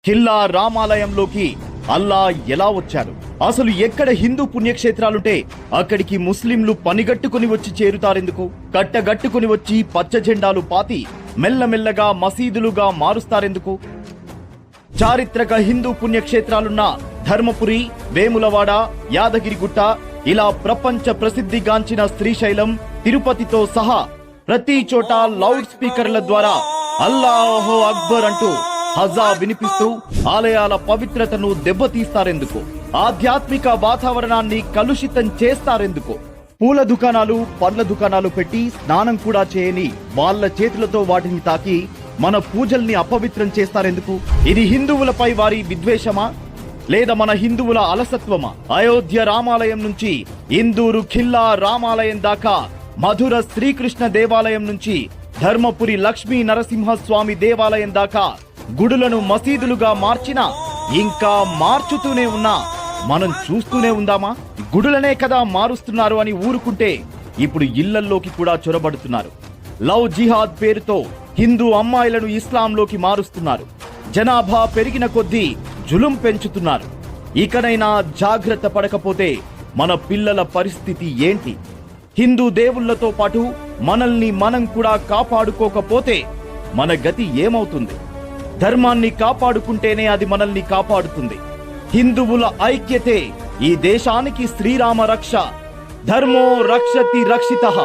ఖిల్లా రామాలయంలోకి అల్లా ఎలా వచ్చారు? అసలు ఎక్కడ హిందూ పుణ్యక్షేత్రాలుంటే అక్కడికి ముస్లింలు పనిగట్టుకుని వచ్చి చేరుతారెందుకు? కట్టగట్టుకుని వచ్చి పచ్చ జెండాలు పాతి మెల్లమెల్లగా మసీదులుగా మారుస్తారెందుకు? చారిత్రక హిందూ పుణ్యక్షేత్రాలున్న ధర్మపురి, వేములవాడ, యాదగిరిగుట్ట, ఇలా ప్రపంచ ప్రసిద్ధిగాంచిన శ్రీశైలం, తిరుపతితో సహా ప్రతి చోట లౌడ్ స్పీకర్ల ద్వారా అల్లాహు అక్బర్ అంటూ హజా వినిపిస్తూ ఆలయాల పవిత్రతను దెబ్బతీస్తారెందుకు? ఆధ్యాత్మిక వాతావరణాన్ని కలుషితం చేస్తారెందుకు? పూల దుకాణాలు, పండ్ల దుకాణాలు పెట్టి స్నానం కూడా చేయని వాళ్ళ చేతులతో వాటిని తాకి మన పూజల్ని అపవిత్రం చేస్తారెందుకు? ఇది హిందువులపై వారి విద్వేషమా, లేదా మన హిందువుల అలసత్వమా? అయోధ్య రామాలయం నుంచి ఇందూరు ఖిల్లా రామాలయం దాకా, మధుర శ్రీకృష్ణ దేవాలయం నుంచి ధర్మపురి లక్ష్మీ నరసింహస్వామి దేవాలయం దాకా గుడులను మసీదులుగా మార్చినా, ఇంకా మార్చుతూనే ఉన్నా మనం చూస్తూనే ఉందామా? గుడులనే కదా మారుస్తున్నారు అని ఊరుకుంటే ఇప్పుడు ఇళ్లల్లోకి కూడా చొరబడుతున్నారు. లవ్ జిహాద్ పేరుతో హిందూ అమ్మాయిలను ఇస్లాంలోకి మారుస్తున్నారు. జనాభా పెరిగిన కొద్దీ జులుం పెంచుతున్నారు. ఇకనైనా జాగ్రత్త పడకపోతే మన పిల్లల పరిస్థితి ఏంటి? హిందూ దేవుళ్లతో పాటు మనల్ని మనం కూడా కాపాడుకోకపోతే మన గతి ఏమవుతుంది? ధర్మాన్ని కాపాడుకుంటేనే అది మనల్ని కాపాడుతుంది. హిందువుల ఐక్యతే ఈ దేశానికి శ్రీరామ రక్ష. ధర్మో రక్షతి రక్షితః.